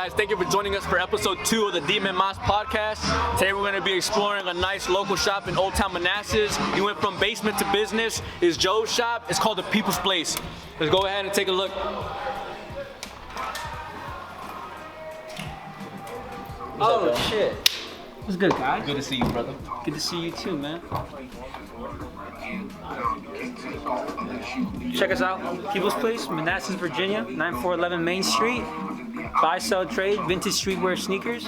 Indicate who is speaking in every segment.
Speaker 1: guys, thank you for joining us for episode 2 of the Demon Mas podcast. Today we're going to be exploring a nice local shop in Old Town Manassas. We went from basement to business. It's Joe's shop. It's called the People's Place. Let's go ahead and take a look.
Speaker 2: Oh shit. What's good, guys?
Speaker 1: Good to see you, brother.
Speaker 2: Good to see you too, man. Check us out, People's Place, Manassas, Virginia, 9411 Main Street. Buy, sell, trade, vintage streetwear sneakers.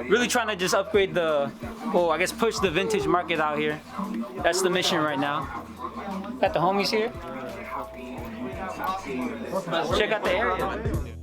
Speaker 2: Really trying to just upgrade push the vintage market out here. That's the mission right now. Got the homies here. Check out the area.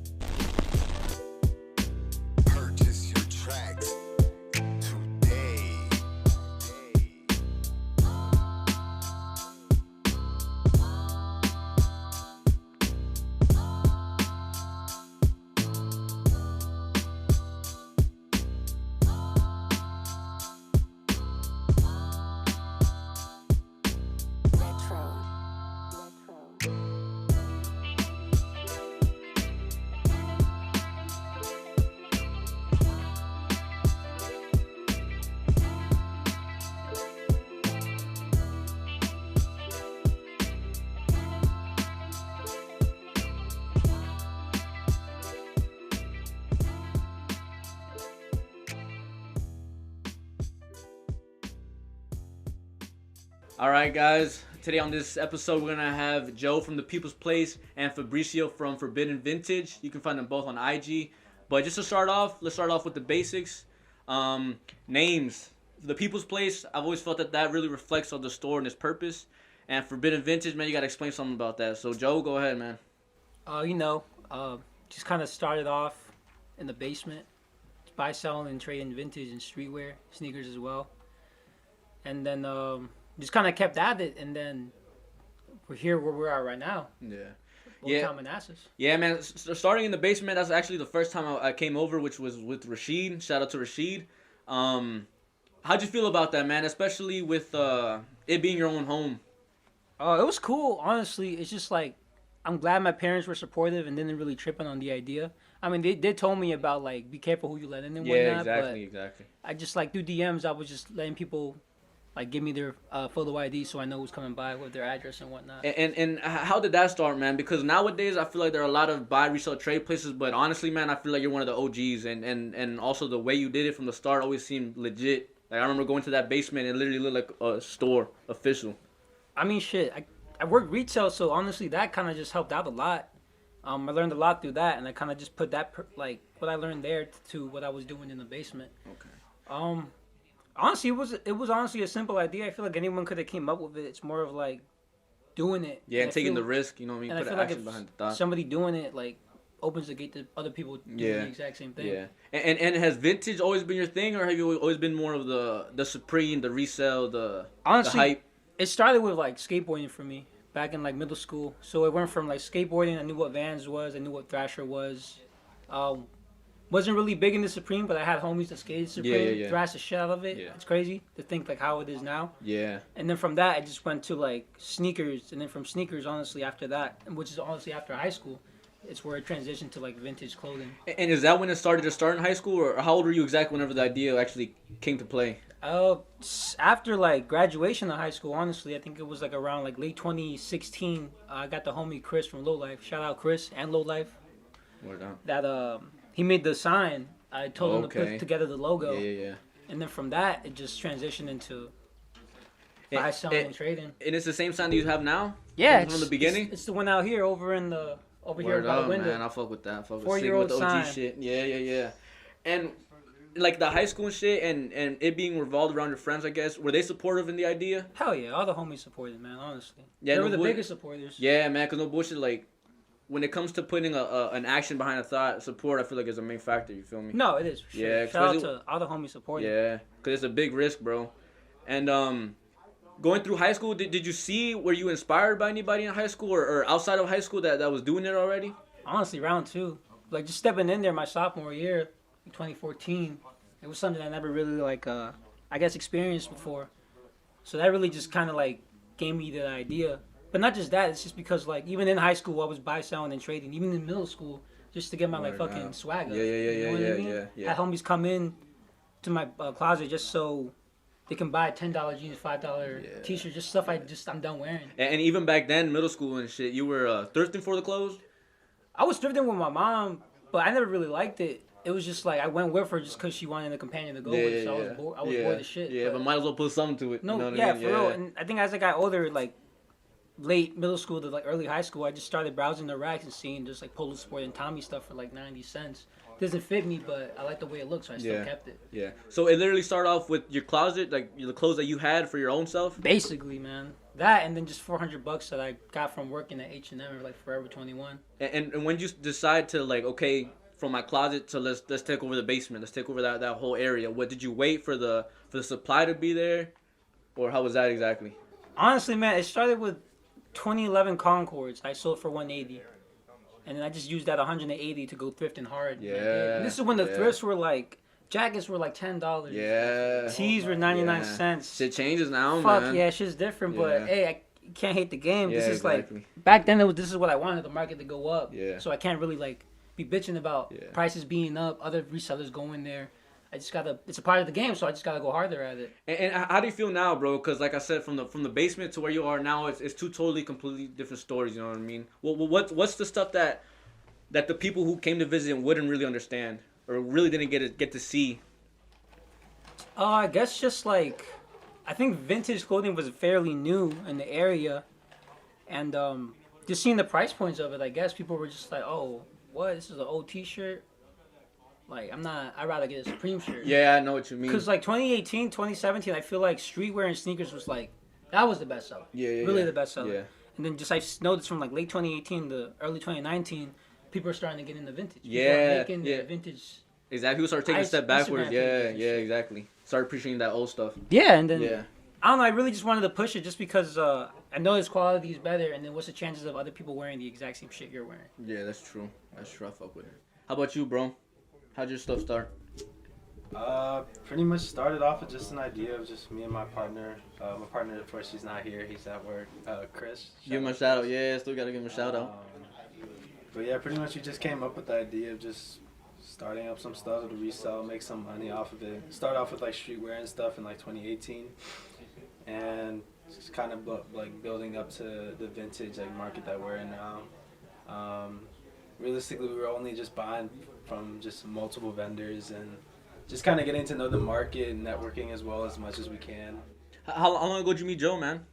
Speaker 1: Alright guys, today on this episode we're going to have Joe from the People's Place and Fabricio from Forbiieden Vintage. You can find them both on IG. But just to start off, let's start off with the basics. Names. The People's Place, I've always felt that really reflects on the store and its purpose. And Forbiieden Vintage, man, you got to explain something about that. So Joe, go ahead, man.
Speaker 2: Just kind of started off in the basement. Buy, selling, and trading vintage and streetwear, sneakers as well. And then just kind of kept at it, and then we're here where we're at right now.
Speaker 1: Yeah.
Speaker 2: Old Town Manassas.
Speaker 1: Yeah, man. Starting in the basement, that's actually the first time I came over, which was with Rashid. Shout out to Rashid. How'd you feel about that, man? Especially with it being your own home.
Speaker 2: It was cool, honestly. It's just like, I'm glad my parents were supportive and didn't really trip on the idea. I mean, they told me about, like, be careful who you let in and whatnot.
Speaker 1: Yeah, exactly.
Speaker 2: I just, like, through DMs, I was just letting people, like, give me their photo ID so I know who's coming by with their address and whatnot.
Speaker 1: And how did that start, man? Because nowadays I feel like there are a lot of buy, resell, trade places, but honestly, man, I feel like you're one of the OGs, and also the way you did it from the start always seemed legit. Like, I remember going to that basement and it literally looked like a store, official.
Speaker 2: I mean, shit, I worked retail, so honestly, that kind of just helped out a lot. I learned a lot through that, and I kind of just put that, what I learned there to what I was doing in the basement.
Speaker 1: Okay.
Speaker 2: Honestly, it was honestly a simple idea. I feel like anyone could have came up with it. It's more of like doing it.
Speaker 1: Yeah, and taking the risk, you know what I mean? Put action behind the thought.
Speaker 2: Somebody doing it, like, opens the gate to other people doing the exact same thing.
Speaker 1: Yeah. And has vintage always been your thing, or have you always been more of the Supreme, the resell,
Speaker 2: honestly,
Speaker 1: the hype?
Speaker 2: It started with, like, skateboarding for me back in, like, middle school. So it went from, like, skateboarding. I knew what Vans was. I knew what Thrasher was. Wasn't really big into Supreme, but I had homies that skated Supreme.
Speaker 1: Yeah.
Speaker 2: Thrashed the shit out of it.
Speaker 1: Yeah.
Speaker 2: It's crazy to think, like, how it is now.
Speaker 1: Yeah.
Speaker 2: And then from that, I just went to, like, sneakers. And then from sneakers, honestly, after that, which is honestly after high school, it's where it transitioned to, like, vintage clothing.
Speaker 1: And is that when it started to start in high school, or how old were you exactly whenever the idea actually came to play?
Speaker 2: After, like, graduation of high school, honestly, I think it was, like, around, like, late 2016. I got the homie Chris from Low Life. Shout out Chris and Low Life.
Speaker 1: Word up.
Speaker 2: That, he made the sign. I told him to put together the logo.
Speaker 1: Yeah.
Speaker 2: And then from that, it just transitioned into buy, selling, and trading.
Speaker 1: And it's the same sign that you have now?
Speaker 2: Yeah.
Speaker 1: From the beginning?
Speaker 2: It's the one out here over here by the window.
Speaker 1: Man, I fuck with that. Fuck with
Speaker 2: 4-year-old
Speaker 1: with the OG
Speaker 2: sign.
Speaker 1: shit. Yeah. And like the high school shit and it being revolved around your friends, I guess, were they supportive in the idea?
Speaker 2: Hell yeah, all the homies supported, man, honestly.
Speaker 1: Yeah,
Speaker 2: they were the biggest supporters.
Speaker 1: Yeah, man, because no bullshit, like, when it comes to putting an action behind a thought, support, I feel like is a main factor, you feel me?
Speaker 2: No, it is, for sure.
Speaker 1: Yeah,
Speaker 2: shout out to all the homies supporting.
Speaker 1: Yeah, because it's a big risk, bro. And going through high school, did you see, were you inspired by anybody in high school or outside of high school that was doing it already?
Speaker 2: Honestly, round 2. Like, just stepping in there my sophomore year, 2014, it was something I never really, like, experienced before. So that really just kind of, like, gave me the idea. But not just that, it's just because, like, even in high school, I was buy, selling, and trading. Even in middle school, just to get my like fucking swag up.
Speaker 1: Yeah.
Speaker 2: You know what I mean? Had homies come in to my closet just so they can buy $10 jeans, $5 t-shirts, just stuff I'm done wearing.
Speaker 1: And even back then, middle school and shit, you were thrifting for the clothes?
Speaker 2: I was thrifting with my mom, but I never really liked it. It was just like I went with her just because she wanted a companion to go with. So I was bored as shit.
Speaker 1: Yeah, but might as well put something to it.
Speaker 2: No,
Speaker 1: you know what
Speaker 2: yeah,
Speaker 1: I mean?
Speaker 2: for real. And I think as I got older, like late middle school to like early high school, I just started browsing the racks and seeing just like Polo Sport and Tommy stuff for like 90 cents. Doesn't fit me, but I like the way it looks, so I still kept it.
Speaker 1: Yeah. So it literally started off with your closet, like the clothes that you had for your own self?
Speaker 2: Basically, man. That and then just $400 that I got from working at H&M or like Forever 21.
Speaker 1: And when you decide to like, okay, from my closet to let's take over the basement, let's take over that whole area. What did you wait for the supply to be there, or how was that exactly?
Speaker 2: Honestly, man, it started with 2011 Concords. I sold for $180. And then I just used that $180 to go thrifting hard.
Speaker 1: Yeah.
Speaker 2: And this is when the thrifts were like, jackets were like $10.
Speaker 1: Yeah.
Speaker 2: Tees were 99 cents.
Speaker 1: Shit changes now,
Speaker 2: Fuck,
Speaker 1: man.
Speaker 2: yeah, shit's different. But hey, I can't hate the game.
Speaker 1: Yeah,
Speaker 2: this is
Speaker 1: exactly.
Speaker 2: like, back then this is what I wanted, the market to go up.
Speaker 1: Yeah.
Speaker 2: So I can't really like be bitching about prices being up, other resellers going there. I just gotta. It's a part of the game, so I just gotta go harder at it.
Speaker 1: And how do you feel now, bro? Because like I said, from the basement to where you are now, it's two totally, completely different stories. You know what I mean? What's the stuff that the people who came to visit wouldn't really understand or really didn't get to see?
Speaker 2: I guess just like, I think vintage clothing was fairly new in the area, and just seeing the price points of it, I guess people were just like, oh, what? This is an old T-shirt. Like, I'd rather get a Supreme shirt.
Speaker 1: Yeah, I know what you mean.
Speaker 2: Because, like, 2018, 2017, I feel like streetwear and sneakers was, like, that was the best seller. Really the best seller.
Speaker 1: Yeah.
Speaker 2: And then just I noticed from, like, late 2018 to early 2019, people are starting to get into vintage. People
Speaker 1: Yeah.
Speaker 2: are making the vintage.
Speaker 1: Exactly. People started taking a step backwards. Yeah, exactly. Start appreciating that old stuff.
Speaker 2: Yeah, and then, I don't know, I really just wanted to push it just because I know its quality is better, and then what's the chances of other people wearing the exact same shit you're wearing?
Speaker 1: Yeah, that's true. I fuck with it. How about you, bro? How'd your stuff start?
Speaker 3: Pretty much started off with just an idea of just me and my partner. My partner, of course, he's not here. He's at work. Chris.
Speaker 1: Give him a shout out. Yeah, still gotta give him a shout out.
Speaker 3: But yeah, pretty much we just came up with the idea of just starting up some stuff to resell, make some money off of it. Start off with like streetwear and stuff in like 2018, and just kind of like building up to the vintage like market that we're in now. Realistically, we were only just buying from just multiple vendors and just kind of getting to know the market and networking as well as much as we can.
Speaker 1: How long ago did you meet Joe, man?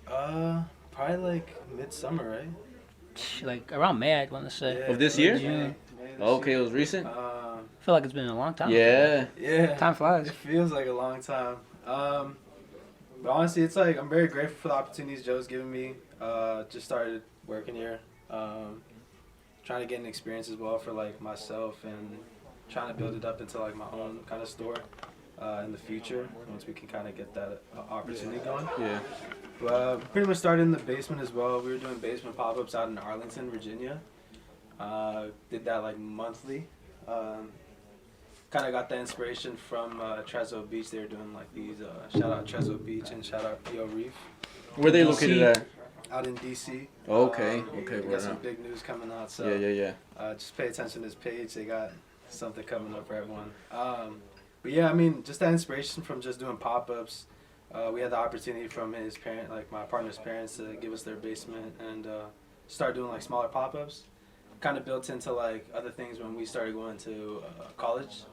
Speaker 3: Probably like midsummer, right?
Speaker 2: Like around May, I'd want to say.
Speaker 1: Of this year?
Speaker 2: June.
Speaker 1: Okay, it was recent.
Speaker 2: I feel like it's been a long time.
Speaker 1: Yeah.
Speaker 2: Time flies.
Speaker 3: It feels like a long time. But honestly, it's like I'm very grateful for the opportunities Joe's given me. Just started working here. Trying to get an experience as well for like myself and trying to build it up into like my own kind of store in the future once we can kind of get that opportunity going.
Speaker 1: Yeah.
Speaker 3: But pretty much started in the basement as well. We were doing basement pop-ups out in Arlington, Virginia. Did that like monthly. Kind of got the inspiration from Trezzo Beach. They were doing like these shout out Trezzo Beach and shout out Yo Reef.
Speaker 1: Where they located at?
Speaker 3: Out in DC.
Speaker 1: Okay.
Speaker 3: We got some big news coming out. So just pay attention to this page. They got something coming up for everyone. But yeah, I mean, just that inspiration from just doing pop-ups. We had the opportunity from his parent, like my partner's parents, to give us their basement and start doing like smaller pop-ups. Kind of built into like other things when we started going to college.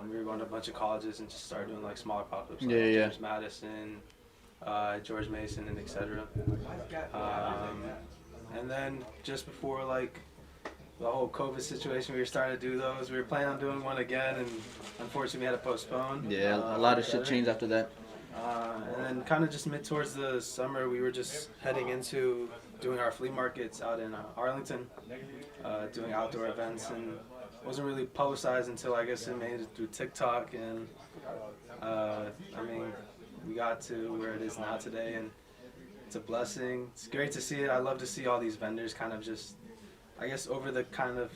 Speaker 3: We were going to a bunch of colleges and just started doing like smaller pop-ups, like James Madison, George Mason, and etc. And then just before like the whole COVID situation, we were starting to do those. We were planning on doing one again, and unfortunately we had to postpone.
Speaker 1: Yeah, a lot of shit changed after that.
Speaker 3: And then kind of just mid towards the summer, we were just heading into doing our flea markets out in Arlington, doing outdoor events, and wasn't really publicized until I guess it made it through TikTok, and I mean, we got to where it is now today, and it's a blessing. It's great to see it. I love to see all these vendors kind of just, I guess over the kind of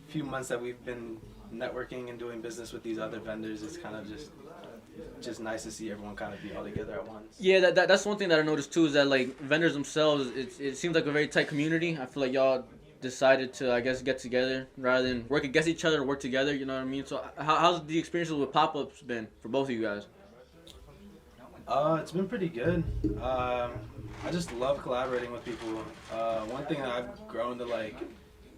Speaker 3: few months that we've been networking and doing business with these other vendors, it's kind of just nice to see everyone kind of be all together at once.
Speaker 1: Yeah, that's one thing that I noticed too, is that like vendors themselves, it seems like a very tight community. I feel like y'all decided to, I guess, get together rather than work against each other, work together. You know what I mean? So how's the experiences with pop-ups been for both of you guys?
Speaker 3: It's been pretty good. I just love collaborating with people. One thing that I've grown to like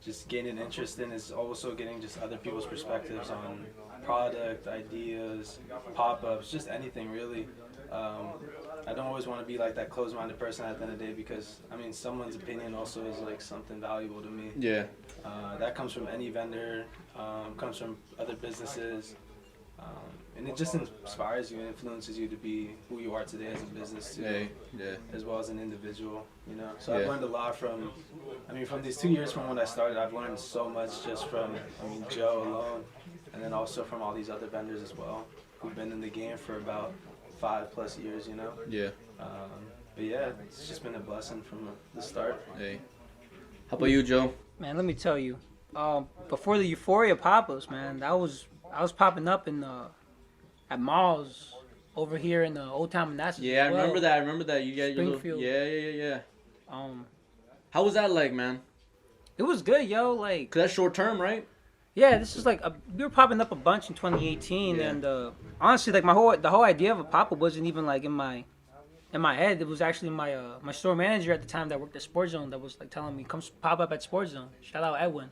Speaker 3: just gain an interest in is also getting just other people's perspectives on product, ideas, pop-ups, just anything really. I don't always want to be like that closed-minded person at the end of the day because, I mean, someone's opinion also is like something valuable to me.
Speaker 1: Yeah.
Speaker 3: That comes from any vendor, comes from other businesses. And it just inspires you and influences you to be who you are today as a business too, as well as an individual, you know. So I've learned a lot from these 2 years from when I started. I've learned so much just from, Joe alone, and then also from all these other vendors as well, who've been in the game for about 5+ years, you know.
Speaker 1: Yeah.
Speaker 3: But yeah, it's just been a blessing from the start.
Speaker 1: Hey. How about you, Joe?
Speaker 2: Man, let me tell you, before the Euphoria pop-ups, man, I was popping up in at malls over here in Old Town Manassas.
Speaker 1: Yeah, I remember that. You get your little,
Speaker 2: Springfield.
Speaker 1: Yeah. How was that like, man?
Speaker 2: It was good, yo. Like,
Speaker 1: 'Cause that's short term, right?
Speaker 2: yeah, this is like we were popping up a bunch in 2018, and honestly, like the whole idea of a pop-up wasn't even like in my head. It was actually my my store manager at the time that worked at Sports Zone that was like telling me, come pop up at Sports Zone. Shout out Edwin.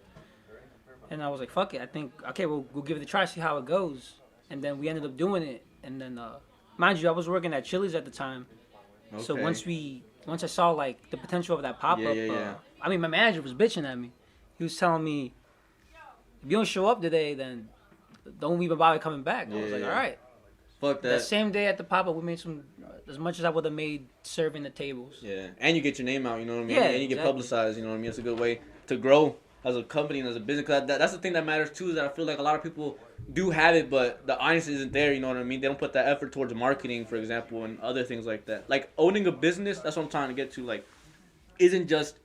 Speaker 2: And I was like, fuck it. I think, okay, we'll give it a try, see how it goes. And then we ended up doing it. And then, mind you, I was working at Chili's at the time. Okay. So once I saw like the potential of that pop-up, I mean, my manager was bitching at me. He was telling me, if you don't show up today, then don't even bother coming back. I was like, all right.
Speaker 1: Fuck that.
Speaker 2: The same day at the pop-up, we made as much as I would have made serving the tables.
Speaker 1: Yeah, and you get your name out, you know what I mean?
Speaker 2: Yeah,
Speaker 1: and you get publicized, you know what I mean? It's a good way to grow as a company and as a business. Cause that's the thing that matters too, is that I feel like a lot of people do have it, but the audience isn't there, you know what I mean? They don't put that effort towards marketing, for example, and other things like that. Like owning a business, that's what I'm trying to get to, like, isn't just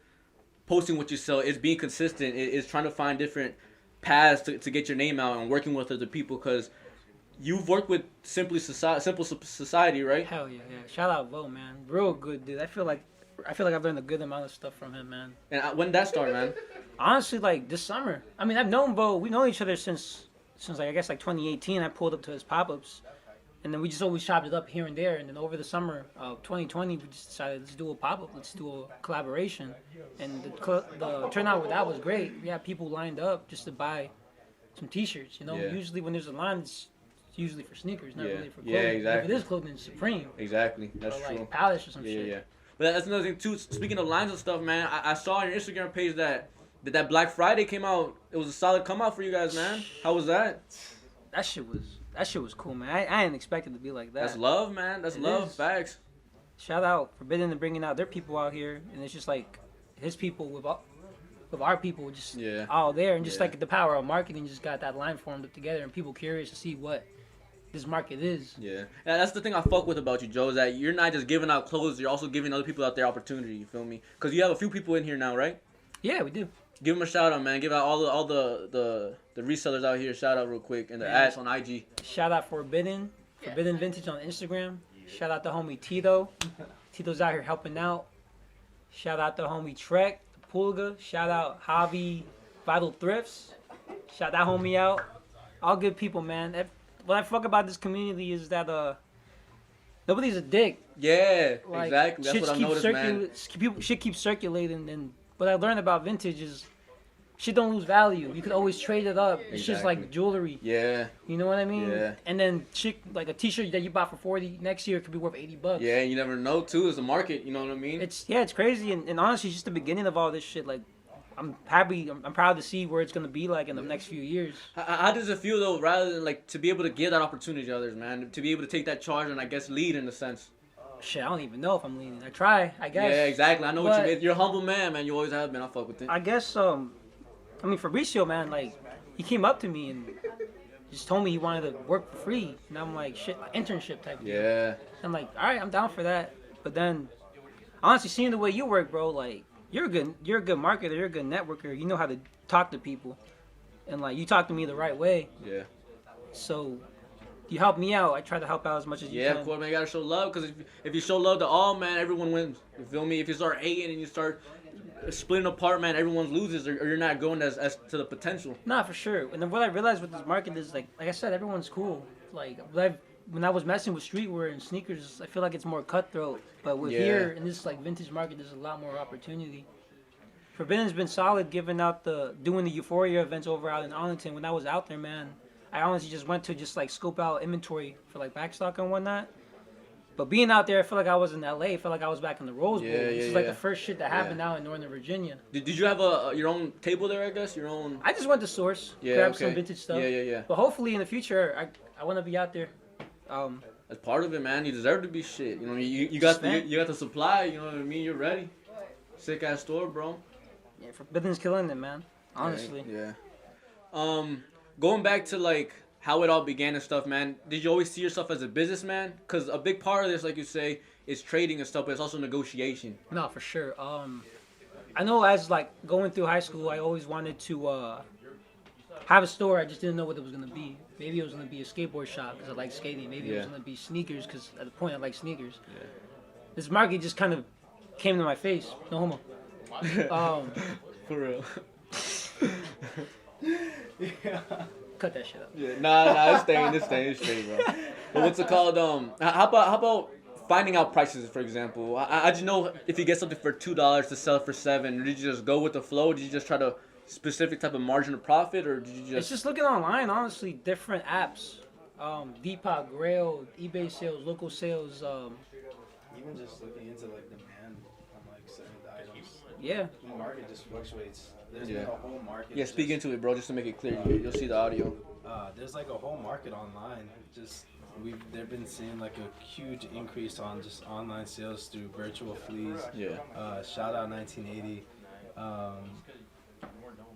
Speaker 1: posting what you sell, it's being consistent, it's trying to find different paths to get your name out and working with other people, because you've worked with Simple Society, right?
Speaker 2: Hell yeah. Shout out Vo, man. Real good dude. I feel like I've learned a good amount of stuff from him, man.
Speaker 1: And when did that start, man?
Speaker 2: Honestly, like this summer. I mean, I've known Vo. We know each other since like I guess like 2018. I pulled up to his pop-ups, and then we just always chopped it up here and there. And then over the summer of 2020, we just decided, let's do a pop-up, let's do a collaboration, and the turnout with that was great. We had people lined up just to buy some T-shirts. You know, usually when there's a line, it's usually for sneakers, not really for clothing. Yeah,
Speaker 1: exactly.
Speaker 2: If it is clothing, it's Supreme.
Speaker 1: Exactly, that's
Speaker 2: or like
Speaker 1: true.
Speaker 2: Palace or some shit.
Speaker 1: Yeah. But that's another thing too. Speaking of lines and stuff, man, I saw on your Instagram page that Black Friday came out. It was a solid come out for you guys, man. How was that?
Speaker 2: That shit was cool, man. I didn't expect it to be like that.
Speaker 1: That's love, man. That's love. Facts.
Speaker 2: Shout out Forbiiiden and bringing out their people out here, and it's just like his people with our people just all there, and just like the power of marketing just got that line formed up together, and people curious to see what this market is.
Speaker 1: Yeah, that's the thing I fuck with about you, Joe, is that you're not just giving out clothes, you're also giving other people out there opportunity. You feel me? Because you have a few people in here now, right?
Speaker 2: Yeah, we do.
Speaker 1: Give them a shout out, man. Give out all the resellers out here. Shout out real quick, and the ads on IG.
Speaker 2: Shout out Forbiiiden Vintage on Instagram. Shout out to homie Tito. Tito's out here helping out. Shout out to homie Trek, the Pulga. Shout out Javi Vital Thrifts. Shout that homie out. All good people, man. What I fuck about this community is that nobody's a dick.
Speaker 1: Yeah,
Speaker 2: like,
Speaker 1: exactly. That's what I noticed, man.
Speaker 2: Shit keeps circulating, and what I learned about vintage is shit don't lose value. You could always trade it up. It's just like jewelry.
Speaker 1: Yeah.
Speaker 2: You know what I mean?
Speaker 1: Yeah.
Speaker 2: And then shit, like a T-shirt that you bought for $40 next year could be worth $80.
Speaker 1: Yeah, you never know too. It's a market. You know what I mean?
Speaker 2: It's crazy, and honestly, it's just the beginning of all this shit. Like, I'm proud to see where it's gonna be like in the next few years.
Speaker 1: How does it feel though, rather than like to be able to give that opportunity to others, man, to be able to take that charge and I guess lead in a sense?
Speaker 2: Shit, I don't even know if I'm leading. I try, I guess.
Speaker 1: Yeah, exactly. I know what you mean. You're a humble man, man. You always have been. I fuck with it.
Speaker 2: I guess I mean Fabricio, man, like he came up to me and just told me he wanted to work for free, and I'm like, shit, like internship type deal.
Speaker 1: Yeah.
Speaker 2: I'm like, all right, I'm down for that. But then, honestly, seeing the way you work, bro, like. You're a good marketer. You're a good networker. You know how to talk to people, and like you talk to me the right way.
Speaker 1: Yeah.
Speaker 2: So, you help me out. I try to help out as much as you can.
Speaker 1: Yeah, of course, man. You gotta show love, because if you show love to all, man, everyone wins. You feel me? If you start hating and you start splitting apart, man, everyone loses, or you're not going as to the potential.
Speaker 2: Nah, for sure. And then what I realized with this market is like I said, everyone's cool. Like when I was messing with streetwear and sneakers, I feel like it's more cutthroat. But with here in this like vintage market, there's a lot more opportunity. Forbidden's been solid, doing the Euphoria events over out in Arlington. When I was out there, man, I honestly just went to just like scope out inventory for like backstock and whatnot. But being out there, I feel like I was in LA. I feel like I was back in the Rose Bowl. This is like the first shit that happened out in Northern Virginia.
Speaker 1: Did you have your own table there? I guess your own.
Speaker 2: I just went to Source, grabbed some vintage stuff.
Speaker 1: Yeah.
Speaker 2: But hopefully in the future, I want to be out there.
Speaker 1: That's part of it, man. You deserve to be shit. You know, you got the supply. You know what I mean? You're ready. Sick ass store, bro.
Speaker 2: Yeah, Forbidden's killing it, man. Honestly.
Speaker 1: Yeah. Going back to like how it all began and stuff, man. Did you always see yourself as a businessman? Because a big part of this, like you say, is trading and stuff, but it's also negotiation.
Speaker 2: No, for sure. I know as like going through high school, I always wanted to have a store. I just didn't know what it was gonna be. Maybe it was gonna be a skateboard shop because I like skating. Maybe it was gonna be sneakers because at the point I like sneakers. Yeah. This market just kind of came to my face. No homo.
Speaker 1: For real.
Speaker 2: Cut that shit up.
Speaker 1: Yeah, nah, it's staying straight, bro. But what's it called? How about finding out prices, for example? How'd you know if you get something for $2 to sell it for $7? Or did you just go with the flow? Did you just try to specific type of margin of profit, or did you just?
Speaker 2: It's just looking online, honestly. Different apps, Depop, Grail, eBay sales, local sales.
Speaker 3: Even just looking into like demand on like certain items.
Speaker 2: Yeah.
Speaker 3: The market just fluctuates. There's been a whole market.
Speaker 1: Yeah, speak into it, bro, just to make it clear. You'll see the audio.
Speaker 3: There's like a whole market online. They've been seeing like a huge increase on just online sales through virtual fleas.
Speaker 1: Yeah.
Speaker 3: Shout out 1980.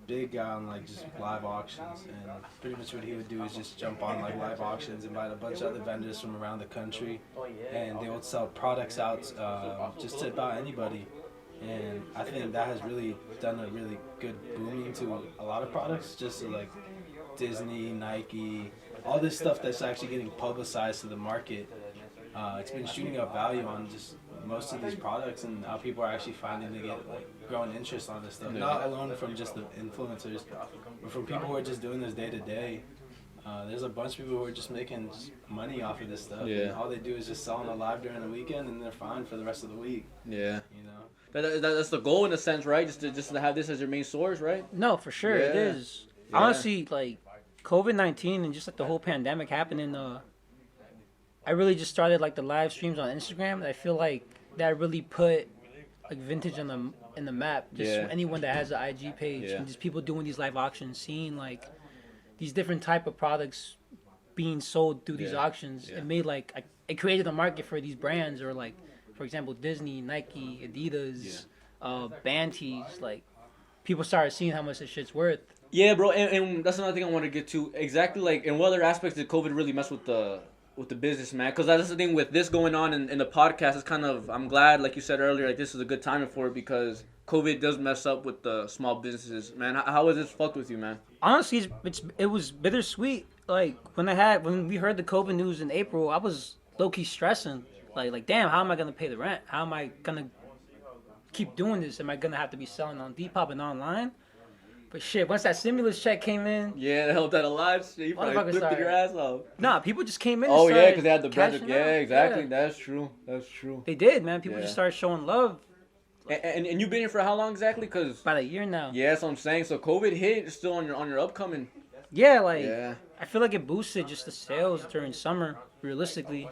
Speaker 3: Big guy on like just live auctions, and pretty much what he would do is just jump on like live auctions, invite a bunch of other vendors from around the country, and they would sell products out just to about anybody. And I think that has really done a really good booming to a lot of products, just so like Disney, Nike, all this stuff that's actually getting publicized to the market. It's been shooting up value on just most of these products, and how people are actually finding to get like growing interest on this stuff. Not alone from just the influencers, but from people who are just doing this day to day. There's a bunch of people who are just making money off of this stuff.
Speaker 1: Yeah.
Speaker 3: And all they do is just sell on the live during the weekend, and they're fine for the rest of the week.
Speaker 1: Yeah.
Speaker 3: You know.
Speaker 1: That's the goal in a sense, right? Just to have this as your main source, right?
Speaker 2: No, for sure it is.
Speaker 1: Yeah.
Speaker 2: Honestly, like COVID-19 and just like the whole pandemic happening, I really just started like the live streams on Instagram, and I feel like that really put like vintage in the map. Just anyone that has an IG page and just people doing these live auctions, seeing like these different type of products being sold through these auctions. It made like it created a market for these brands, or like for example Disney, Nike, Adidas, band tees. Like people started seeing how much this shit's worth.
Speaker 1: Yeah, bro, and that's another thing I want to get to. Exactly, like in what other aspects did COVID really mess with the business, man? Because that's the thing with this going on in the podcast. It's kind of, I'm glad, like you said earlier, like this is a good timing for it, because COVID does mess up with the small businesses, man. How has this fucked with you, man?
Speaker 2: Honestly, it was bittersweet. Like when we heard the COVID news in April, I was low key stressing. Like damn, how am I gonna pay the rent? How am I gonna keep doing this? Am I gonna have to be selling on Depop and online? But shit, once that stimulus check came in,
Speaker 1: that helped out a lot. Shit, you probably flipped your ass off.
Speaker 2: Nah, people just came in.
Speaker 1: Oh yeah, because they had the budget. Yeah, exactly.
Speaker 2: Yeah.
Speaker 1: That's true.
Speaker 2: They did, man. People just started showing love.
Speaker 1: And you've been here for how long exactly? Cause
Speaker 2: about a year now.
Speaker 1: Yeah, that's what I'm saying. So COVID hit, it's still on your upcoming.
Speaker 2: Yeah, I feel like it boosted just the sales during summer. Realistically,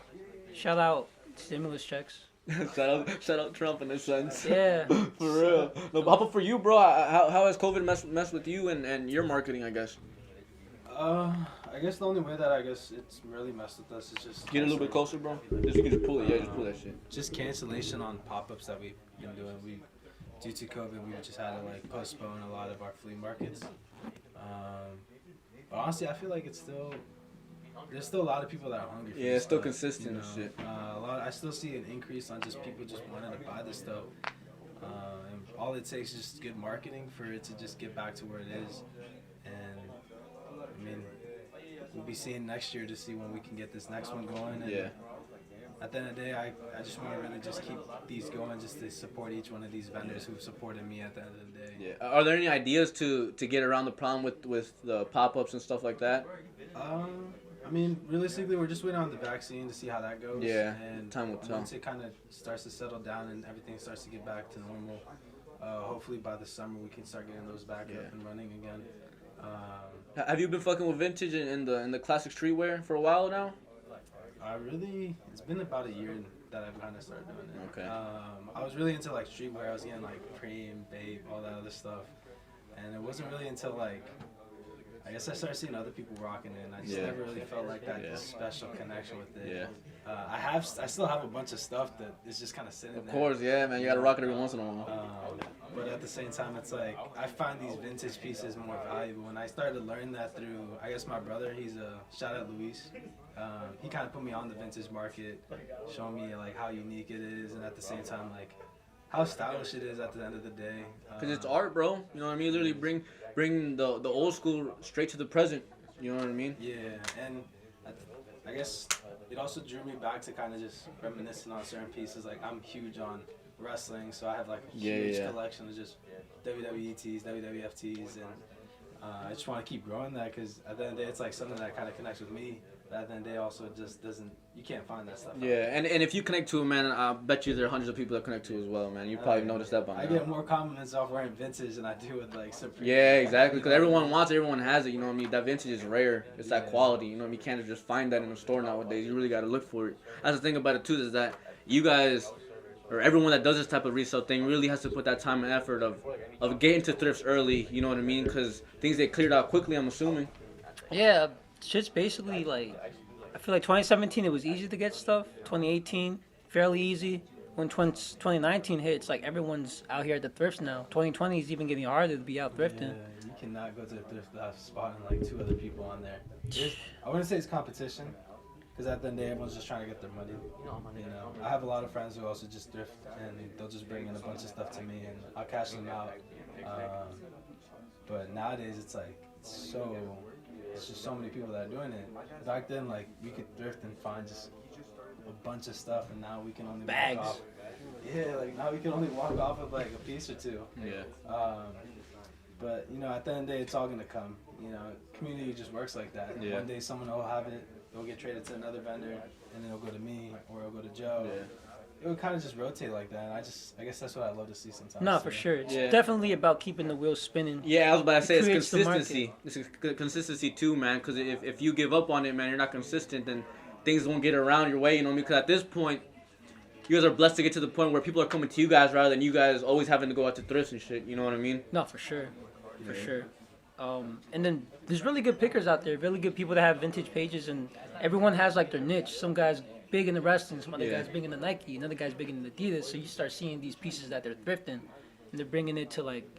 Speaker 2: shout out stimulus checks.
Speaker 1: shout out Trump in a sense.
Speaker 2: Yeah.
Speaker 1: For real. No, how about for you, bro? How has COVID messed with you and your marketing, I guess?
Speaker 3: I guess the only way that it's really messed with us is just
Speaker 1: get a little bit closer, bro. You can just pull it. Yeah, just pull that shit.
Speaker 3: Just cancellation on pop-ups that we've been doing. Due to COVID, we just had to postpone a lot of our flea markets. But honestly, I feel like there's still a lot of people that are hungry for
Speaker 1: it's
Speaker 3: this
Speaker 1: still
Speaker 3: stuff,
Speaker 1: consistent and shit.
Speaker 3: I still see an increase on just people just wanting to buy this stuff. And all it takes is just good marketing for it to just get back to where it is. And I mean, we'll be seeing next year to see when we can get this next one going. And at the end of the day, I just want to really just keep these going, just to support each one of these vendors who've supported me at the end of the day.
Speaker 1: Yeah. Are there any ideas to get around the problem with the pop-ups and stuff like that?
Speaker 3: I mean, realistically, we're just waiting on the vaccine to see how that goes.
Speaker 1: Yeah,
Speaker 3: and
Speaker 1: time will tell.
Speaker 3: Once it kind of starts to settle down and everything starts to get back to normal, hopefully by the summer we can start getting those back up and running again.
Speaker 1: Have you been fucking with vintage in the classic streetwear for a while now?
Speaker 3: It's been about a year that I've kind of started doing it.
Speaker 1: Okay.
Speaker 3: I was really into like streetwear. I was getting like Preem, Babe, all that other stuff, and it wasn't really until like I guess I started seeing other people rocking it, and I just never really felt like that special connection with it.
Speaker 1: Yeah.
Speaker 3: I still have a bunch of stuff that is just kind of sitting there.
Speaker 1: Of course, yeah, man. You gotta rock it every once in a while.
Speaker 3: But at the same time, it's like I find these vintage pieces more valuable, and I started to learn that through, I guess, my brother. He's a shout out Luis. He kind of put me on the vintage market, showing me like how unique it is, and at the same time, like how stylish it is at the end of the day.
Speaker 1: Cause it's art, bro. You know what I mean? Literally bring the old school straight to the present. You know what I mean?
Speaker 3: Yeah, and I guess it also drew me back to kind of just reminiscing on certain pieces. Like I'm huge on wrestling, so I have like a huge collection of just WWE tees, WWF tees, and I just want to keep growing that because at the end of the day, it's like something that kind of connects with me. But at the end of the day, also it just doesn't. You can't find that stuff.
Speaker 1: Yeah, and if you connect to it, man, I bet you there are hundreds of people that connect to it as well, man. You probably noticed that by now.
Speaker 3: I get more compliments off wearing vintage than I do with like Supreme.
Speaker 1: Yeah, exactly. Because everyone wants it, everyone has it. You know what I mean? That vintage is rare. It's that quality. You know what I mean? You can't just find that in a store nowadays. You really got to look for it. That's the thing about it too, is that you guys, or everyone that does this type of resale thing, really has to put that time and effort of getting to thrifts early. You know what I mean? Because things get cleared out quickly, I'm assuming.
Speaker 2: Yeah, shit's basically like, I feel like 2017 it was easy to get stuff. 2018 fairly easy. When 2019 hit, it's like everyone's out here at the thrifts now. 2020 is even getting harder to be out thrifting.
Speaker 3: Yeah, you cannot go to a thrift without spotting like 2 other people on there. I wouldn't say it's competition, because at the end of the day, everyone's just trying to get their money. You know, I have a lot of friends who also just thrift, and they'll just bring in a bunch of stuff to me, and I'll cash them out. But nowadays, it's like it's just so many people that are doing it. Back then, like we could thrift and find just a bunch of stuff, and now we can only
Speaker 2: bags.
Speaker 3: Walk off. Yeah, like now we can only walk off with like a piece or 2.
Speaker 1: Yeah.
Speaker 3: But you know, at the end of the day, it's all gonna come. You know, community just works like that.
Speaker 1: Yeah.
Speaker 3: One day someone will have it, it'll get traded to another vendor, and then it'll go to me or it'll go to Joe.
Speaker 1: Yeah.
Speaker 3: It would kind of just rotate like that. And I guess that's what I love to see sometimes.
Speaker 2: No, for sure. It's definitely about keeping the wheels spinning.
Speaker 1: Yeah, I was about to say it's consistency. It's consistency too, man. Because if you give up on it, man, you're not consistent, then things won't get around your way. You know what I mean? Because at this point, you guys are blessed to get to the point where people are coming to you guys rather than you guys always having to go out to thrifts and shit. You know what I mean?
Speaker 2: No, for sure. For sure. And then there's really good pickers out there, really good people that have vintage pages, and everyone has like their niche. Some guys big in the wrestling, some other guys big in the Nike, another guy's big in the Adidas. So you start seeing these pieces that they're thrifting, and they're bringing it to like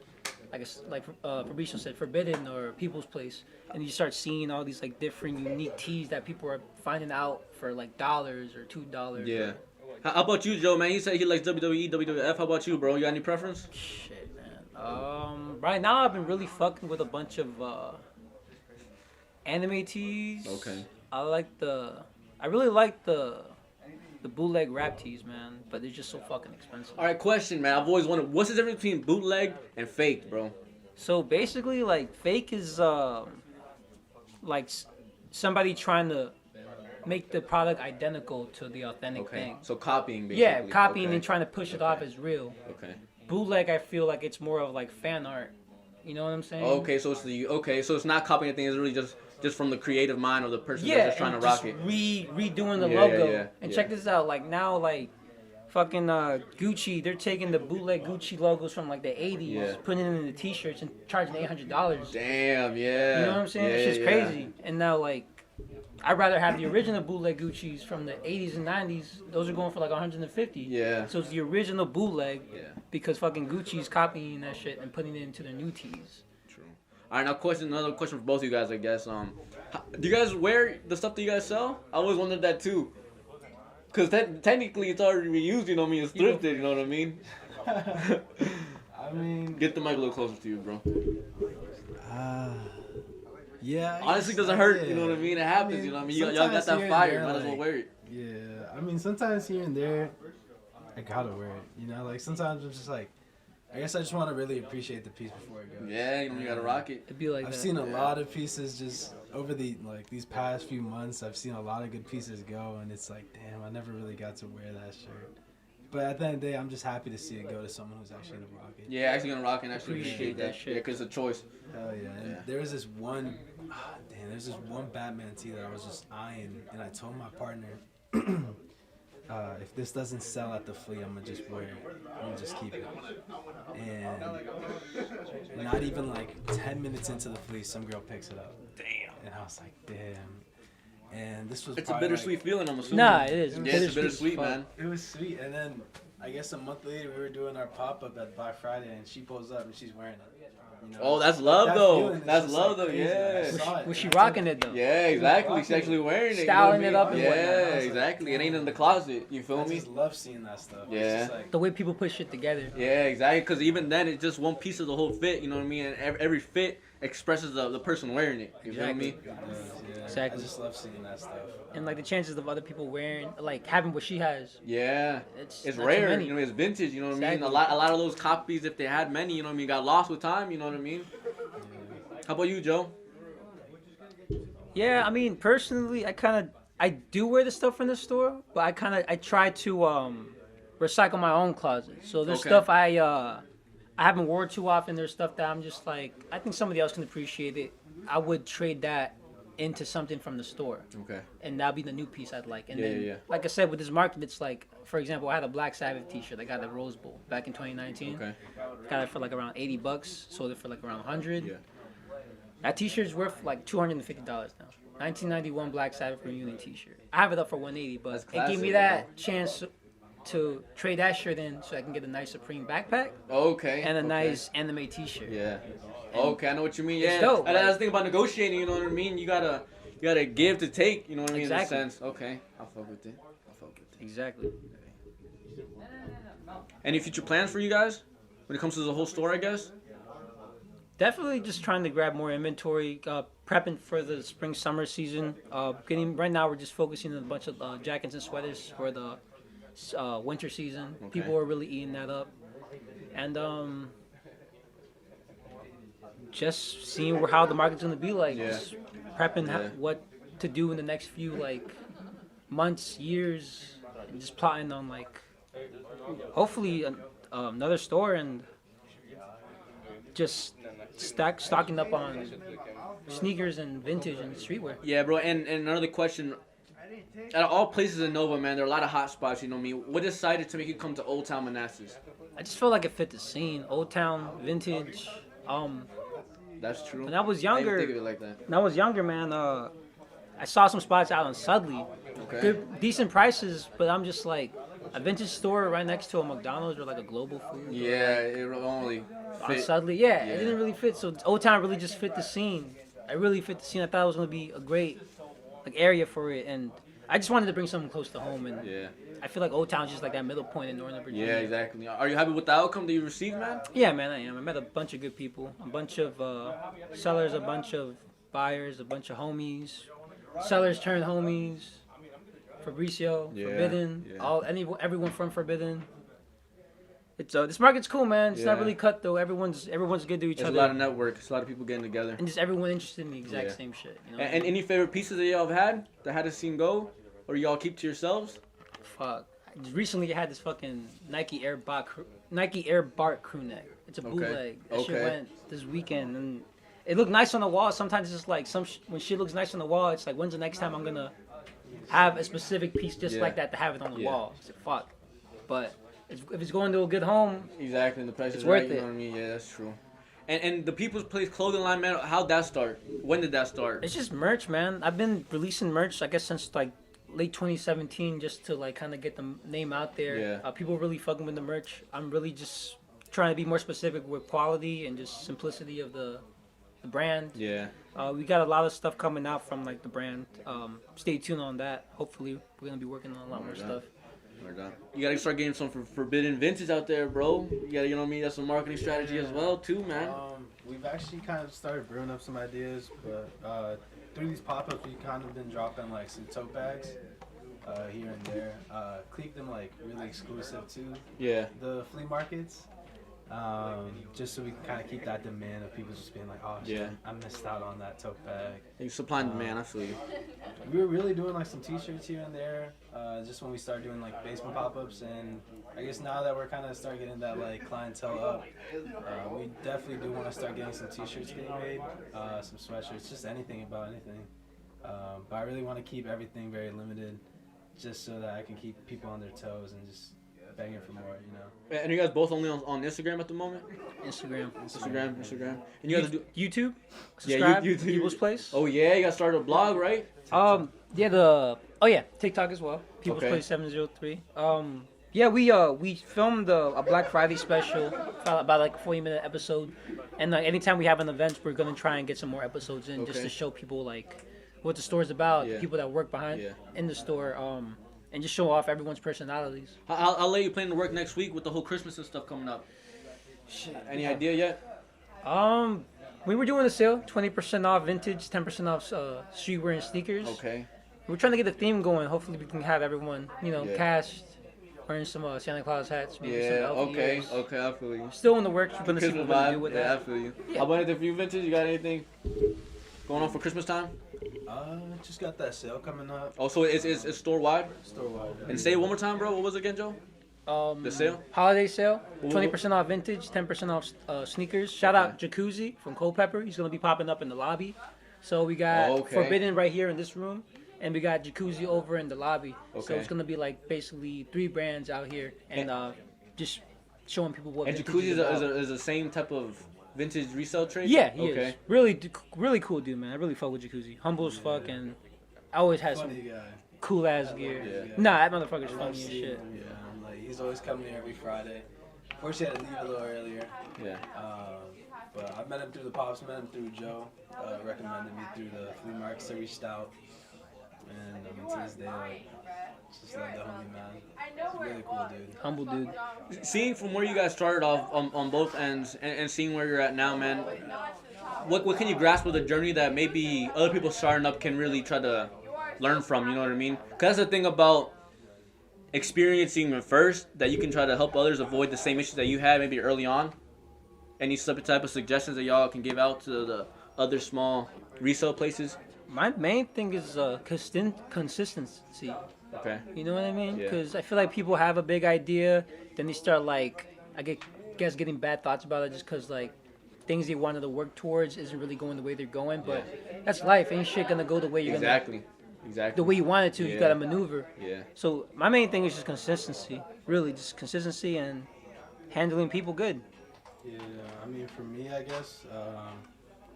Speaker 2: Fabricio said, Forbiiiden or People's Place, and you start seeing all these like different unique tees that people are finding out for like $1 or $2.
Speaker 1: Yeah. How about you, Joe, man? He said he likes WWE, WWF. How about you, bro? You got any preference?
Speaker 2: Shit, man. Right now I've been really fucking with a bunch of anime tees.
Speaker 1: Okay.
Speaker 2: I really like the bootleg rap tees, man, but they're just so fucking expensive.
Speaker 1: All right, question, man. I've always wondered, what's the difference between bootleg and fake, bro?
Speaker 2: So basically, like, fake is like somebody trying to make the product identical to the authentic thing.
Speaker 1: So copying, basically.
Speaker 2: Yeah, copying and trying to push it off as real.
Speaker 1: Okay.
Speaker 2: Bootleg, I feel like it's more of like fan art. You know what I'm saying?
Speaker 1: Okay, so it's not copying anything. It's really just from the creative mind of the person that's just trying to rock it.
Speaker 2: Redoing the logo. And check this out, like now, like fucking Gucci, they're taking the bootleg Gucci logos from like the 80s, putting them in the t-shirts and charging $800.
Speaker 1: Damn, yeah.
Speaker 2: You know what I'm saying?
Speaker 1: Yeah,
Speaker 2: It's just crazy. And now, like, I'd rather have the original bootleg Gucci's from the 80s and 90s. Those are going for like 150.
Speaker 1: Yeah.
Speaker 2: So it's the original bootleg because fucking Gucci's copying that shit and putting it into their new tees.
Speaker 1: All right, now another question for both of you guys, I guess. Do you guys wear the stuff that you guys sell? I always wondered that too. Cause technically it's already reused, you know what I mean? It's thrifted, you know what I mean?
Speaker 3: I mean,
Speaker 1: get the mic a little closer to you, bro.
Speaker 3: Yeah.
Speaker 1: Honestly, it doesn't hurt, you know what I mean? It happens, you know what I mean? Y'all got that fire, might as well wear it.
Speaker 3: Yeah, I mean, sometimes here and there, I gotta wear it. You know, like sometimes I'm just like, I guess I just want to really appreciate the piece before it goes.
Speaker 1: Yeah, you gotta rock it.
Speaker 2: It'd be like
Speaker 3: I've
Speaker 2: that.
Speaker 3: seen a lot of pieces just over these past few months. I've seen a lot of good pieces go, and it's like, damn, I never really got to wear that shirt. But at the end of the day, I'm just happy to see it go to someone who's actually gonna rock it.
Speaker 1: Yeah, actually gonna rock it and actually appreciate that shit. Yeah, cause it's a choice.
Speaker 3: Hell yeah. And there was this one, there's this one Batman tee that I was just eyeing, and I told my partner, if this doesn't sell at the flea, I'm gonna just wear it. I'm gonna just keep it. And not even like 10 minutes into the flea, some girl picks it up.
Speaker 1: Damn.
Speaker 3: And I was like, damn. And this was
Speaker 1: It's a bittersweet feeling, I'm assuming.
Speaker 2: Nah, it is.
Speaker 1: Yeah, it's bittersweet, man.
Speaker 3: It was sweet. And then I guess a month later, we were doing our pop-up at Black Friday, and she pulls up and she's wearing it. You know?
Speaker 1: Oh, that's love, though. That's
Speaker 3: just,
Speaker 1: love,
Speaker 3: like,
Speaker 1: though.
Speaker 3: crazy. I
Speaker 1: Yeah.
Speaker 3: saw it,
Speaker 2: Was she
Speaker 3: and I
Speaker 2: rocking it though?
Speaker 1: Yeah, exactly. She's actually wearing it.
Speaker 2: Styling
Speaker 1: you know
Speaker 2: it
Speaker 1: what
Speaker 2: up
Speaker 1: I
Speaker 2: and
Speaker 1: mean?
Speaker 2: whatnot.
Speaker 1: Yeah, exactly. It ain't in the closet. You feel
Speaker 3: I
Speaker 1: me?
Speaker 3: just love seeing that stuff.
Speaker 1: Yeah.
Speaker 3: It's just like,
Speaker 2: The way people put shit together.
Speaker 1: Yeah, exactly. Because even then, it's just one piece of the whole fit. You know what I mean? And every fit expresses the person wearing it. You feel me?
Speaker 3: yeah.
Speaker 2: Exactly.
Speaker 3: I just love seeing that stuff.
Speaker 2: And like the chances of other people wearing, like having what she has,
Speaker 1: Yeah.
Speaker 2: it's
Speaker 1: It's
Speaker 2: not too
Speaker 1: rare.
Speaker 2: many.
Speaker 1: You know, it's vintage. You know what I mean?
Speaker 2: Exactly.
Speaker 1: A lot of those copies, if they had many, you know what I mean, got lost with time. You know what I mean? How about you, Joe?
Speaker 2: Yeah, I mean, personally, I do wear the stuff from the store, but I try to recycle my own closet. So there's
Speaker 1: Okay.
Speaker 2: stuff I haven't worn too often. There's stuff that I'm just like, I think somebody else can appreciate it. I would trade that into something from the store,
Speaker 1: Okay.
Speaker 2: and that'll be the new piece I'd like. And
Speaker 1: Yeah,
Speaker 2: then,
Speaker 1: yeah.
Speaker 2: like I said, with this market, it's like, for example, I had a Black Sabbath T-shirt. I got at Rose Bowl back in 2019.
Speaker 1: Okay.
Speaker 2: Got it for like around $80. Sold it for like around 100.
Speaker 1: Yeah.
Speaker 2: That T-shirt's worth like $250 now. 1991 Black Sabbath reunion T-shirt. I have it up for 180, but
Speaker 1: That's
Speaker 2: it gave me
Speaker 1: classic,
Speaker 2: that chance to trade that shirt in, so I can get a nice Supreme backpack
Speaker 1: Okay.
Speaker 2: and a
Speaker 1: okay.
Speaker 2: nice anime T-shirt.
Speaker 1: Yeah. Okay, I know what you mean.
Speaker 2: It's
Speaker 1: Yeah.
Speaker 2: dope,
Speaker 1: And that's
Speaker 2: like-
Speaker 1: the thing about negotiating. You know what I mean? You gotta give to take. You know what I mean?
Speaker 2: Exactly.
Speaker 1: In a sense. Okay. I'll fuck with it.
Speaker 2: Exactly.
Speaker 1: Any future plans for you guys when it comes to the whole store? I guess.
Speaker 2: Definitely just trying to grab more inventory, prepping for the spring summer season. Right now we're just focusing on a bunch of jackets and sweaters for the winter season.
Speaker 1: Okay.
Speaker 2: People are really eating that up, and just seeing how the market's gonna be like.
Speaker 1: Yeah.
Speaker 2: Just prepping
Speaker 1: Yeah.
Speaker 2: what to do in the next few like months, years, and just plotting on like hopefully another store and just stocking up on sneakers and vintage and streetwear.
Speaker 1: Yeah, bro. And another question. Out of all places in Nova, man, there are a lot of hot spots. You know me. What decided to make you come to Old Town Manassas?
Speaker 2: I just felt like it fit the scene. Old Town, vintage.
Speaker 1: That's true.
Speaker 2: When I was
Speaker 1: I
Speaker 2: younger,
Speaker 1: didn't think of it like that.
Speaker 2: when I was younger, man, I saw some spots out on Sudley.
Speaker 1: Okay.
Speaker 2: Good, decent prices, but I'm just like a vintage store right next to a McDonald's or like a Global Food.
Speaker 1: Yeah, it only
Speaker 2: On
Speaker 1: fit.
Speaker 2: Sudley, yeah,
Speaker 1: Yeah.
Speaker 2: it didn't really fit. So Old Town really just fit the scene. I really fit the scene. I thought it was gonna be a great like area for it, and I just wanted to bring something close to home. And
Speaker 1: Yeah.
Speaker 2: I feel like Old Town's just like that middle point in Northern Virginia.
Speaker 1: Yeah, exactly. Are you happy with the outcome that you received, man?
Speaker 2: Yeah, man, I am. I met a bunch of good people, a bunch of sellers, a bunch of buyers, a bunch of homies. Sellers turned homies. Fabricio,
Speaker 1: Yeah,
Speaker 2: Forbiiiden,
Speaker 1: yeah.
Speaker 2: everyone from Forbiiiden. It's this market's cool, man. It's not
Speaker 1: Yeah.
Speaker 2: really cut though. Everyone's good to each
Speaker 1: There's a
Speaker 2: other,
Speaker 1: lot of network. It's a lot of people getting together.
Speaker 2: and just everyone interested in the exact
Speaker 1: Yeah.
Speaker 2: same shit. You know?
Speaker 1: And any favorite pieces that y'all have had that had to seen go, or y'all keep to yourselves?
Speaker 2: Fuck. Recently, I had this fucking Nike Air Bart crew neck. It's a
Speaker 1: Okay.
Speaker 2: bootleg. That shit
Speaker 1: Okay.
Speaker 2: went this weekend, and it looked nice on the wall. Sometimes it's just like when shit looks nice on the wall, it's like, when's the next time I'm gonna have a specific piece just
Speaker 1: Yeah.
Speaker 2: like that to have it on the
Speaker 1: Yeah.
Speaker 2: wall? I said, fuck. But if it's going to a good home,
Speaker 1: Exactly, and the price
Speaker 2: It's
Speaker 1: is right.
Speaker 2: worth
Speaker 1: You
Speaker 2: it.
Speaker 1: know what I mean? Yeah, that's true. And the People's Place clothing line, man. How'd that start? When did that start?
Speaker 2: it's just merch, man. I've been releasing merch, I guess, since like late 2017, just to like kind of get the name out there.
Speaker 1: Yeah.
Speaker 2: People really fucking with the merch. I'm really just trying to be more specific with quality and just simplicity of the brand.
Speaker 1: Yeah.
Speaker 2: We got a lot of stuff coming out from like the brand. Stay tuned on that. Hopefully, we're gonna be working on a lot more stuff.
Speaker 1: You gotta start getting some Forbidden vintage out there, bro. You gotta, you know what I mean? That's a marketing strategy as well, too, man.
Speaker 3: We've actually kind of started brewing up some ideas, but through these pop-ups, we've kind of been dropping like some tote bags. here and there. Keep them like really exclusive to
Speaker 1: Yeah.
Speaker 3: the flea markets. Just so we can kind of keep that demand of people just being like, oh shit,
Speaker 1: Yeah.
Speaker 3: I missed out on that tote bag.
Speaker 1: You supply and demand, I feel you.
Speaker 3: We were really doing like some t-shirts here and there, just when we started doing like basement pop-ups, and I guess now that we're kind of starting getting that like clientele up, we definitely do want to start getting some t-shirts getting made, some sweatshirts, just anything about anything. But I really want to keep everything very limited, just so that I can keep people on their toes and just begging for more, you know.
Speaker 1: And you guys both only on Instagram at the moment?
Speaker 2: Instagram.
Speaker 1: And you guys do
Speaker 2: YouTube.
Speaker 1: Yeah,
Speaker 2: Subscribe.
Speaker 1: YouTube.
Speaker 2: People's Place.
Speaker 1: Oh yeah, you guys started a blog, right?
Speaker 2: TikTok as well. People's
Speaker 1: Okay.
Speaker 2: Place 703. We filmed a Black Friday special, about like a 40-minute episode, and like anytime we have an event, we're gonna try and get some more episodes in just
Speaker 1: Okay.
Speaker 2: to show people like what the store's about,
Speaker 1: Yeah.
Speaker 2: people that work behind
Speaker 1: Yeah.
Speaker 2: in the store, and just show off everyone's personalities.
Speaker 1: I'll let you plan to work next week with the whole Christmas and stuff coming up. Any idea yet?
Speaker 2: We were doing a sale, 20% off vintage, 10% off streetwear and sneakers.
Speaker 1: Okay.
Speaker 2: We're trying to get the theme going. Hopefully, we can have everyone,
Speaker 1: Yeah.
Speaker 2: cast, wearing some Santa Claus hats, maybe some
Speaker 1: Yeah.
Speaker 2: elf
Speaker 1: Okay.
Speaker 2: ears.
Speaker 1: Okay. I feel you.
Speaker 2: Still in the works. We're gonna see
Speaker 1: Christmas
Speaker 2: what we're gonna
Speaker 1: vibe.
Speaker 2: do with
Speaker 1: Yeah, I
Speaker 2: that.
Speaker 1: feel you.
Speaker 2: Yeah.
Speaker 1: How about anything for you, Vintage? You got anything going on for Christmas time?
Speaker 3: Just got that sale coming up,
Speaker 1: Oh, so it's store wide.
Speaker 3: store wide.
Speaker 1: And say it one more time, bro. What was it again, Joe? The sale?
Speaker 2: Holiday sale,
Speaker 1: Ooh.
Speaker 2: 20% off vintage, 10% off sneakers. Shout out Jacuzzi from Culpeper. He's gonna be popping up in the lobby. So we got
Speaker 1: Okay.
Speaker 2: Forbiiiden right here in this room, and we got Jacuzzi over in the lobby. So
Speaker 1: Okay.
Speaker 2: it's gonna be like basically 3 brands out here, and just showing people what.
Speaker 1: And
Speaker 2: vintage
Speaker 1: Jacuzzi
Speaker 2: about.
Speaker 1: is the same type of vintage resale trade?
Speaker 2: Yeah, he
Speaker 1: Okay.
Speaker 2: is. Really cool dude, man. I really fuck with Jacuzzi. Humble as fuck, and always has some
Speaker 3: Funny guy.
Speaker 2: cool ass gear.
Speaker 3: Yeah.
Speaker 2: Nah, that motherfucker's
Speaker 3: I love
Speaker 2: funny as
Speaker 3: seeing
Speaker 2: shit.
Speaker 3: him, yeah. Like, he's always coming here every Friday. Of course, he had to leave a little earlier.
Speaker 1: Yeah.
Speaker 3: But I met him through the Pops, met him through Joe. Recommended me through the flea market, so I reached out. And to this day, like, just love the homie, man. He's a really cool dude.
Speaker 2: Humble dude.
Speaker 1: Seeing from where you guys started off on both ends and seeing where you're at now, man, what can you grasp of the journey that maybe other people starting up can really try to learn from, you know what I mean? Because that's the thing about experiencing it first, that you can try to help others avoid the same issues that you had maybe early on. Any type of suggestions that y'all can give out to the other small resale places?
Speaker 2: My main thing is consistency.
Speaker 1: Okay.
Speaker 2: You know what I mean?
Speaker 1: Yeah.
Speaker 2: Because I feel like people have a big idea, then they start guess getting bad thoughts about it just because like things they wanted to work towards isn't really going the way they're going. But that's life. Ain't shit gonna go the way you're
Speaker 1: Exactly.
Speaker 2: the way you want it to. You
Speaker 1: Yeah.
Speaker 2: gotta maneuver.
Speaker 1: Yeah.
Speaker 2: So my main thing is just consistency. Really, just consistency and handling people good.
Speaker 3: Yeah, I mean, for me, I guess,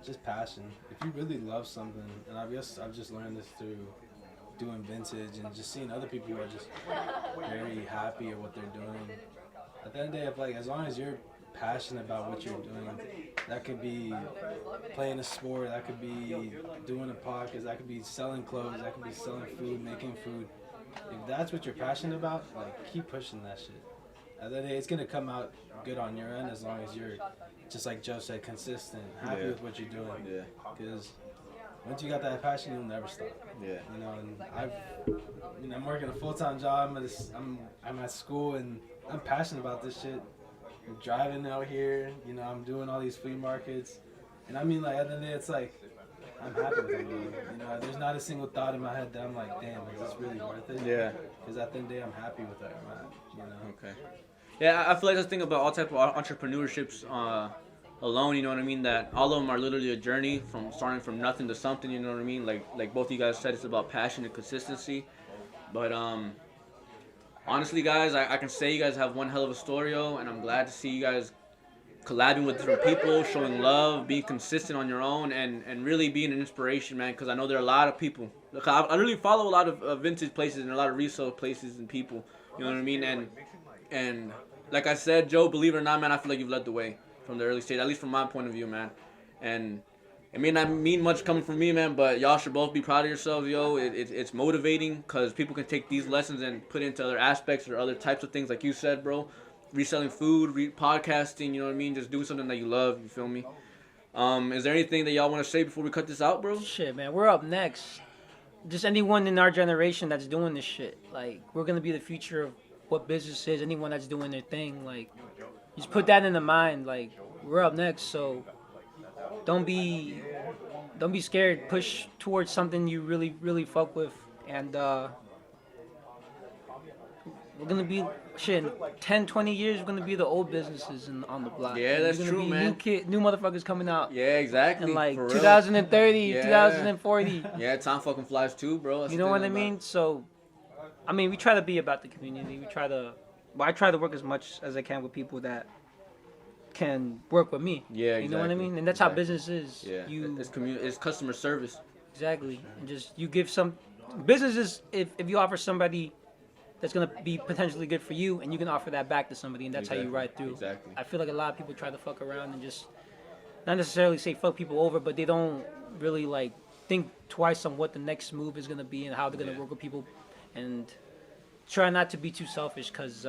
Speaker 3: just passion. If you really love something, and I guess I've just learned this through doing vintage and just seeing other people who are just very happy at what they're doing. At the end of the day, if, like, as long as you're passionate about what you're doing, that could be playing a sport, that could be doing a podcast, that could be selling clothes, that could be selling food, making food. If that's what you're passionate about, like, keep pushing that shit. At the end of the day, it's gonna come out good on your end as long as you're, just like Joe said, consistent, happy with what you're doing.
Speaker 1: Yeah.
Speaker 3: Because once you got that passion, you'll never stop.
Speaker 1: Yeah.
Speaker 3: You know, and I'm working a full-time job. I'm at school, and I'm passionate about this shit. I'm driving out here. You know, I'm doing all these flea markets, and I mean, like, at the end of the day, it's like I'm happy with it. You know, there's not a single thought in my head that I'm like, damn, is this really worth it?
Speaker 1: Yeah.
Speaker 3: Because at the end of the day, I'm happy with where I'm at. You know.
Speaker 1: Okay. Yeah, I feel like that's the thing about all type of entrepreneurships alone, you know what I mean? That all of them are literally a journey from starting from nothing to something, you know what I mean? Like both of you guys said, it's about passion and consistency. But honestly, guys, I can say you guys have one hell of a story, and I'm glad to see you guys collabing with different people, showing love, being consistent on your own, and really being an inspiration, man, because I know there are a lot of people. Look, I really follow a lot of vintage places and a lot of resale places and people, you know what I mean? And like I said, Joe, believe it or not, man, I feel like you've led the way from the early stage, at least from my point of view, man. And it may not mean much coming from me, man, but y'all should both be proud of yourselves, yo. It's motivating because people can take these lessons and put it into other aspects or other types of things, like you said, bro. Reselling food, podcasting, you know what I mean? Just doing something that you love, you feel me? Is there anything that y'all want to say before we cut this out, bro?
Speaker 2: Shit, man, we're up next. just anyone in our generation that's doing this shit. Like, we're gonna be the future of what business is. Anyone that's doing their thing, like, just put that in the mind. Like, we're up next, so don't be scared. Push towards something you really, really fuck with, and we're gonna be shit. In 10, 20 years, we're gonna be the old businesses on the block.
Speaker 1: Yeah, that's
Speaker 2: gonna
Speaker 1: true,
Speaker 2: be
Speaker 1: man.
Speaker 2: New motherfuckers coming out.
Speaker 1: Yeah, exactly.
Speaker 2: In like
Speaker 1: for real.
Speaker 2: 2030,
Speaker 1: Yeah.
Speaker 2: 2040.
Speaker 1: Yeah, time fucking flies too, bro. That's
Speaker 2: You
Speaker 1: the
Speaker 2: know
Speaker 1: thing
Speaker 2: what I
Speaker 1: about
Speaker 2: mean? So, I mean, we try to be about the community. I try to work as much as I can with people that can work with me.
Speaker 1: Yeah, exactly.
Speaker 2: You know what I mean? And that's how business is.
Speaker 1: Yeah, it's customer service.
Speaker 2: Exactly. And just you give some businesses if you offer somebody that's gonna be potentially good for you, and you can offer that back to somebody, and that's how you ride through.
Speaker 1: Exactly.
Speaker 2: I feel like a lot of people try to fuck around and just not necessarily say fuck people over, but they don't really like think twice on what the next move is gonna be and how they're gonna work with people, and try not to be too selfish, because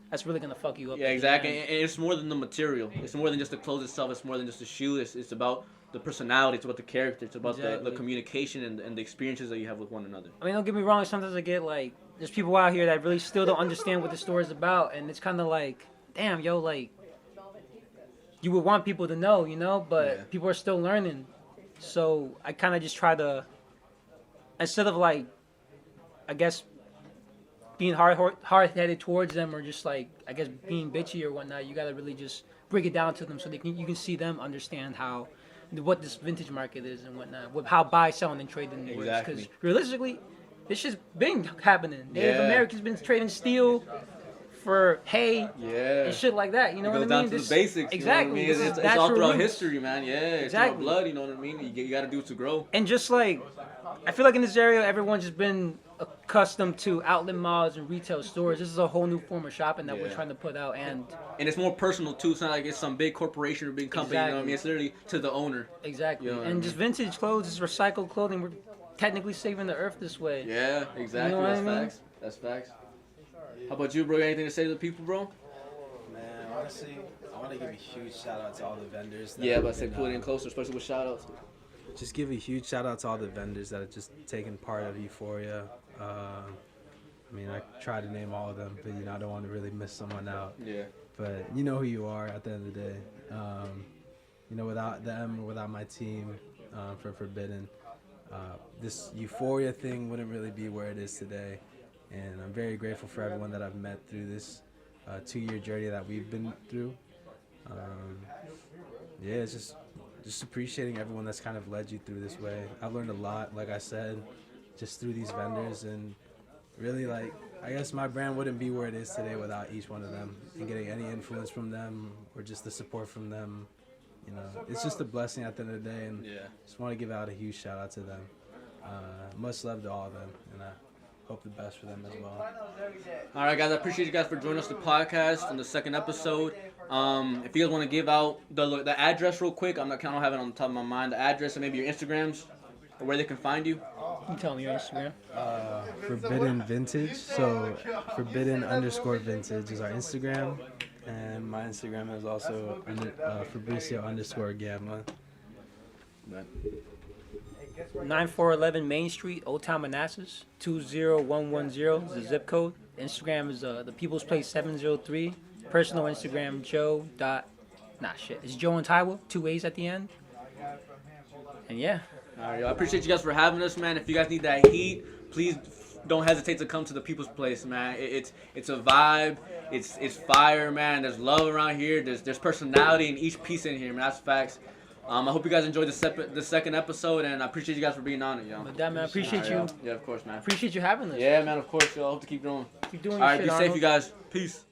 Speaker 2: that's really gonna fuck you up.
Speaker 1: Yeah, exactly. And it's more than the material. It's more than just the clothes itself. It's more than just the shoe. It's about the personality. It's about the character. It's about the communication and the experiences that you have with one another.
Speaker 2: I mean, don't get me wrong. Sometimes I get like, there's people out here that really still don't understand what the store is about, and it's kind of like, damn, yo, like, you would want people to know, you know, but people are still learning. So I kind of just try to, instead of like, I guess, being hard-headed towards them, or just like, I guess, being bitchy or whatnot, you gotta really just break it down to them so you can see them understand what this vintage market is and whatnot, how buy, selling, and trading works. Because realistically, this shit's been happening. Native Americans been trading steel for hay and shit like that. You know what I mean?
Speaker 1: It goes down to the basics.
Speaker 2: Exactly.
Speaker 1: You know what I mean? It's all throughout history, man. Yeah, it's in our blood. You know what I mean? You gotta do it to grow.
Speaker 2: And just like, I feel like in this area, everyone's just been accustomed to outlet malls and retail stores. This is a whole new form of shopping that we're trying to put out, and
Speaker 1: it's more personal too. It's not like it's some big corporation or big company. You know what I mean? It's literally to the owner.
Speaker 2: Exactly.
Speaker 1: You know
Speaker 2: and just vintage clothes is recycled clothing. We're technically saving the earth this way.
Speaker 1: Yeah, exactly.
Speaker 2: You know
Speaker 1: That's facts. That's facts. How about you, bro? You got anything to say to the people, bro?
Speaker 3: Man, honestly, I want to give a huge shout out to all the vendors.
Speaker 1: Yeah, but I say pull it in closer, especially with shout outs.
Speaker 3: Just give a huge shout out to all the vendors that have just taken part of Euphoria. I mean, I try to name all of them, but I don't want to really miss someone out.
Speaker 1: Yeah.
Speaker 3: But you know who you are at the end of the day. Without them or without my team for Forbiiiden, this Euphoria thing wouldn't really be where it is today. And I'm very grateful for everyone that I've met through this 2-year journey that we've been through. It's just appreciating everyone that's kind of led you through this way. I've learned a lot, like I said, just through these vendors, and really, like, I guess my brand wouldn't be where it is today without each one of them, and getting any influence from them or just the support from them. It's just a blessing at the end of the day, and just want to give out a huge shout out to them. Much love to all of them, and I hope the best for them as well.
Speaker 1: All right, guys, I appreciate you guys for joining us the podcast on the second episode. If you guys want to give out the address real quick, I don't have it on the top of my mind. The address and maybe your Instagrams or where they can find you.
Speaker 2: You can tell me your Instagram.
Speaker 3: Forbiiiden Vintage. So Forbiiiden_Vintage is our Instagram, and my Instagram is also Fabricio_Gamarra.
Speaker 2: 9411 Main Street, Old Town Manassas, 20110 is the zip code. Instagram is the People's Place 703. Personal Instagram it's Joe Antayhua, 2 A's at the end. And yeah.
Speaker 1: All right, yo, I appreciate you guys for having us, man. If you guys need that heat, please don't hesitate to come to the People's Place, man. It's a vibe. It's fire, man. There's love around here. There's personality in each piece in here, man. That's facts. I hope you guys enjoyed the second episode, and I appreciate you guys for being on it, yo.
Speaker 2: But that, man, I appreciate you.
Speaker 1: Yeah, of course, man.
Speaker 2: Appreciate you having us.
Speaker 1: Yeah, man, of course, yo. I hope to keep going.
Speaker 2: Keep doing
Speaker 1: All
Speaker 2: your
Speaker 1: right,
Speaker 2: shit,
Speaker 1: be safe,
Speaker 2: Arnold.
Speaker 1: you guys. Peace.